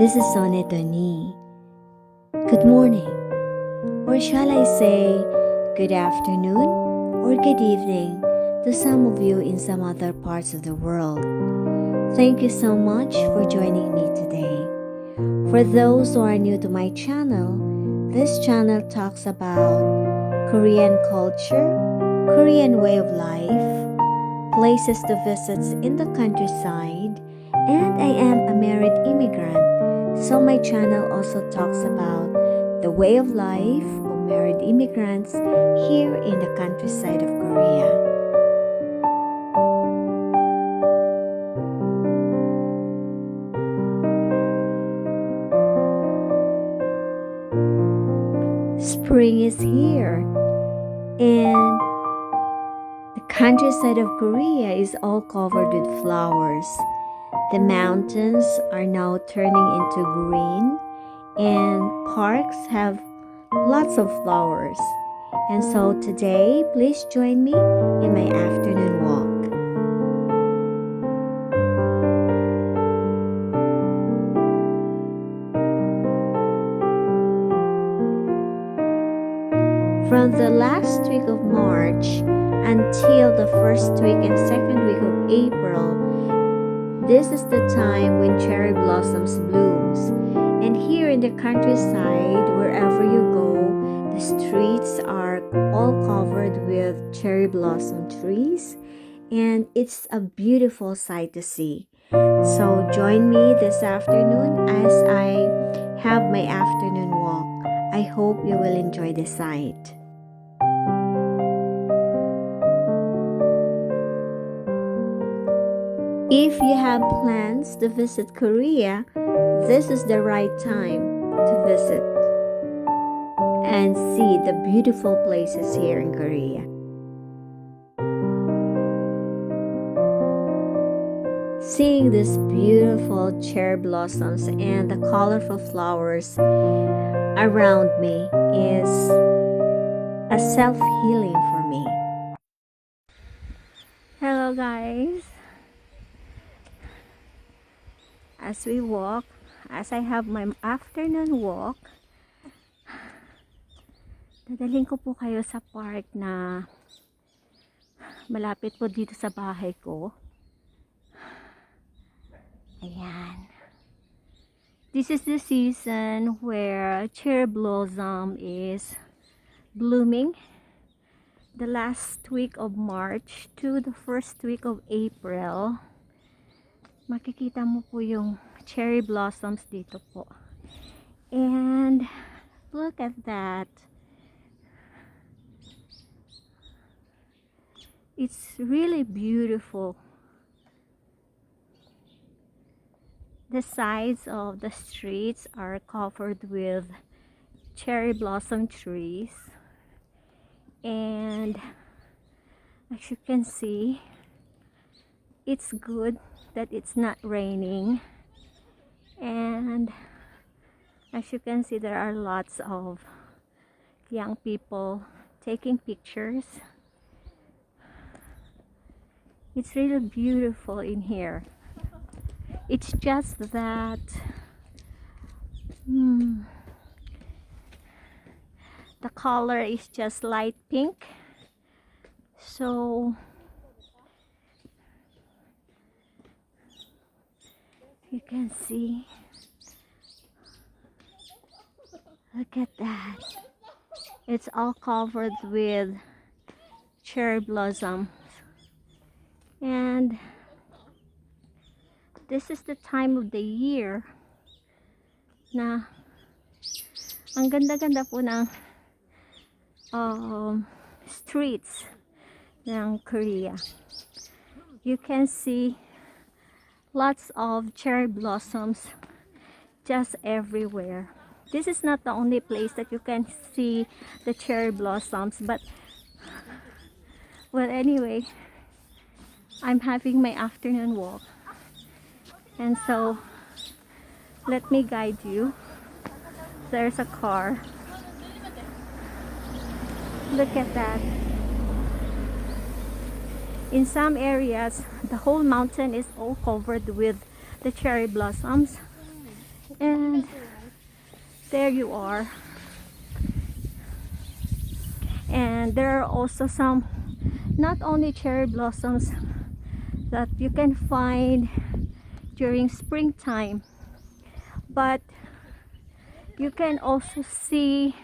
This is Sonia Doni. Good morning, or shall I say, good afternoon or good evening to some of you in some other parts of the world. Thank you so much for joining me today. For those who are new to my channel, this channel talks about Korean culture, Korean way of life, places to visit in the countryside, and I am a married immigrant. So my channel also talks about the way of life of married immigrants here in the countryside of Korea. Spring is here, and the countryside of Korea is all covered with flowers. The mountains are now turning into green, and parks have lots of flowers. And so today, please join me in my afternoon walk. From the last week of March until the first week and second week of April, this is the time when cherry blossoms blooms. And here in the countryside, wherever you go, the streets are all covered with cherry blossom trees, and it's a beautiful sight to see. So join me this afternoon as I have my afternoon walk. I hope you will enjoy the sight. If you have plans to visit Korea, this is the right time to visit and see the beautiful places here in Korea. Seeing these beautiful cherry blossoms and the colorful flowers around me is a self-healing for me. Hello guys! As we walk, as I have my afternoon walk, dadalhin ko po kayo sa park na malapit po dito sa bahay ko. Ayan. This is the season where cherry blossom is blooming. The last week of March to the first week of April. Makikita mo po yung cherry blossoms dito po. And look at that. It's really beautiful. The sides of the streets are covered with cherry blossom trees. And as you can see, it's good that it's not raining, and as you can see, there are lots of young people taking pictures. It's really beautiful in here. It's just that the color is just light pink, so you can see, look at that, it's all covered with cherry blossoms. And this is the time of the year na ang ganda-ganda po ng streets ng Korea. You can see lots of cherry blossoms just everywhere. This is not the only place that you can see the cherry blossoms, but well, anyway, I'm having my afternoon walk, and so let me guide you. There's a car. Look at that. In some areas, the whole mountain is all covered with the cherry blossoms, And there you are. And there are also some, not only cherry blossoms that you can find during springtime, but you can also see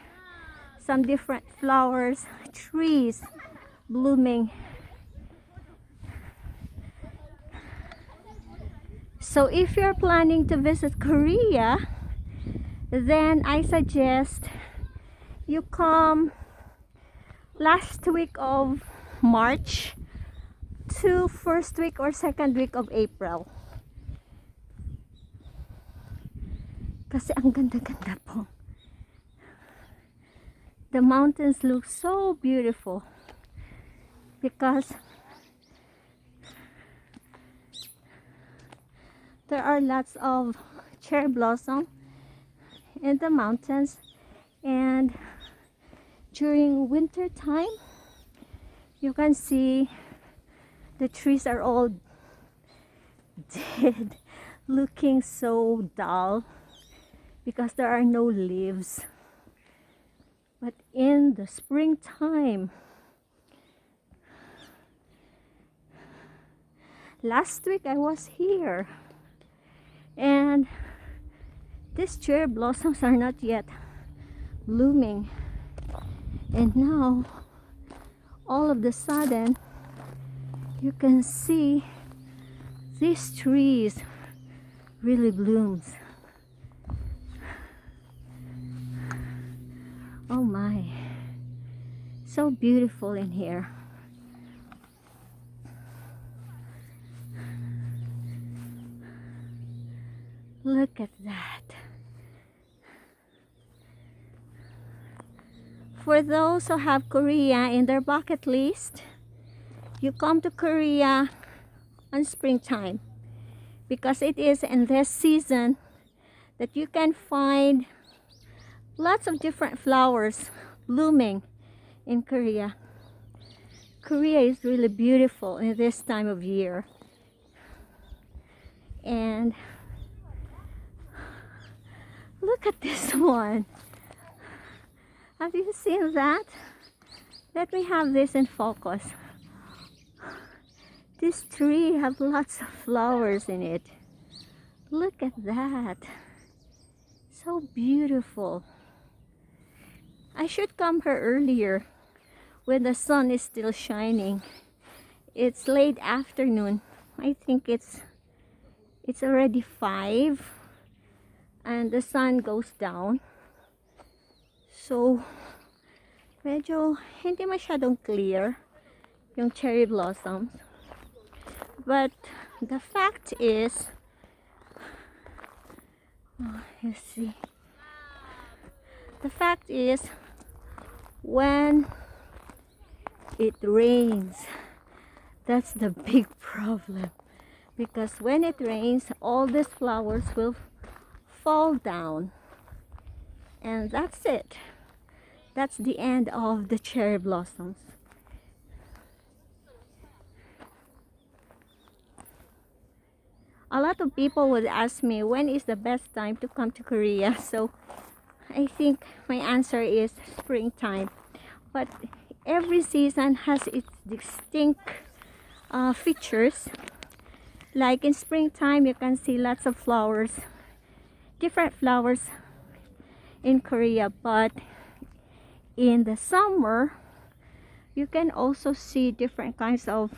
some different flowers, trees blooming. So if you're planning to visit Korea, then I suggest you come last week of March to first week or second week of April. Kasi ang ganda-ganda po. The mountains look so beautiful because there are lots of cherry blossom in the mountains, and during winter time you can see the trees are all dead, looking so dull because there are no leaves. But in the springtime, last week I was here, and these cherry blossoms are not yet blooming, and now all of the sudden you can see these trees really blooms. Oh my, so beautiful in here. Look at that. For those who have Korea in their bucket list, you come to Korea on springtime because it is in this season that you can find lots of different flowers blooming in Korea. Korea is really beautiful in this time of year. And look at this one. Have you seen that? Let me have this in focus. This tree has lots of flowers in it. Look at that. So beautiful. I should come here earlier when the sun is still shining. It's late afternoon. I think it's already 5 and the sun goes down. So medyo hindi masyadong clear yung cherry blossoms. But the fact is, you see, the fact is when it rains, that's the big problem, because when it rains all these flowers will fall down, and that's it. That's the end of the cherry blossoms. A lot of people would ask me when is the best time to come to Korea. So I think my answer is springtime. But every season has its distinct features. Like in springtime, you can see lots of flowers, different flowers in Korea. But in the summer, you can also see different kinds of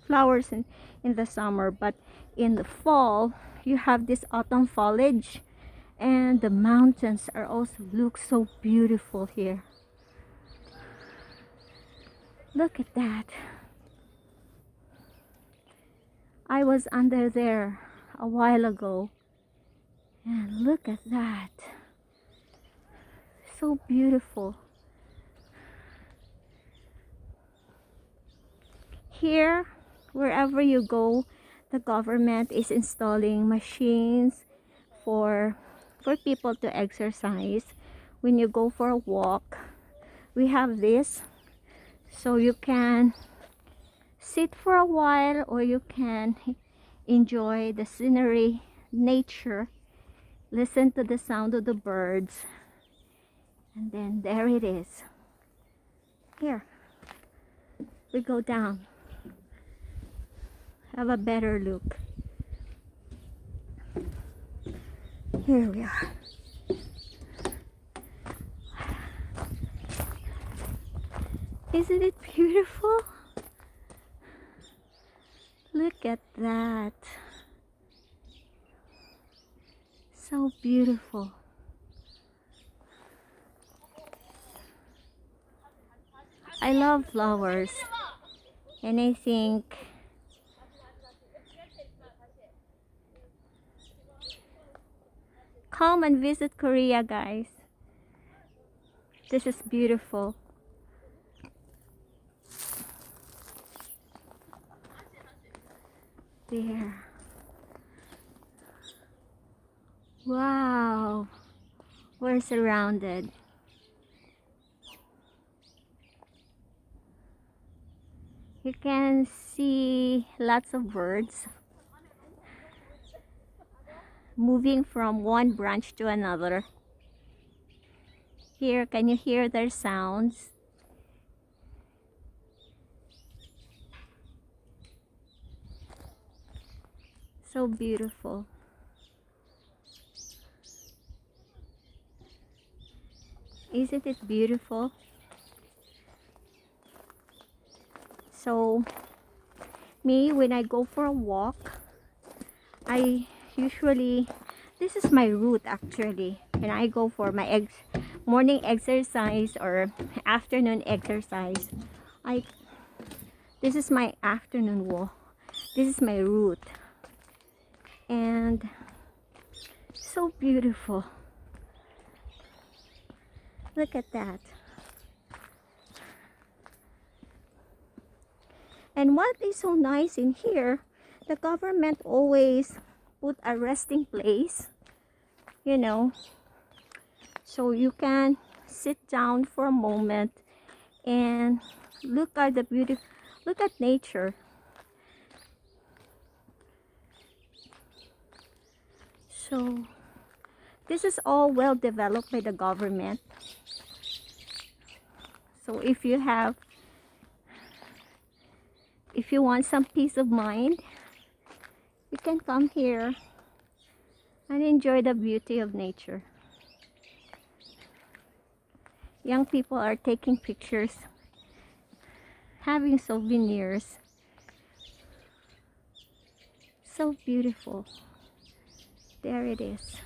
flowers in the summer. But in the fall, you have this autumn foliage, and the mountains are also look so beautiful here. Look at that. I was under there a while ago, and look at that. So beautiful. Here, wherever you go, the government is installing machines for people to exercise. When you go for a walk, we have this, so you can sit for a while or you can enjoy the scenery, nature Listen to the sound of the birds. And then there it is. Here, we go down. Have a better look. Here we are. Isn't it beautiful? Look at that. So beautiful. I love flowers, and I think come and visit Korea, guys. This is beautiful. There. Wow. We're surrounded. You can see lots of birds moving from one branch to another. Here, can you hear their sounds? So beautiful. Isn't it beautiful? So, me, when I go for a walk, I usually, this is my route actually, and I go for my morning exercise or afternoon exercise. This is my afternoon walk. This is my route, and so beautiful. Look at that. And what is so nice in here, the government always put a resting place, you know, so you can sit down for a moment and look at the beauty, look at nature. So this is all well developed by the government. So if you want some peace of mind, you can come here and enjoy the beauty of nature. Young people are taking pictures, having souvenirs. So beautiful. There it is.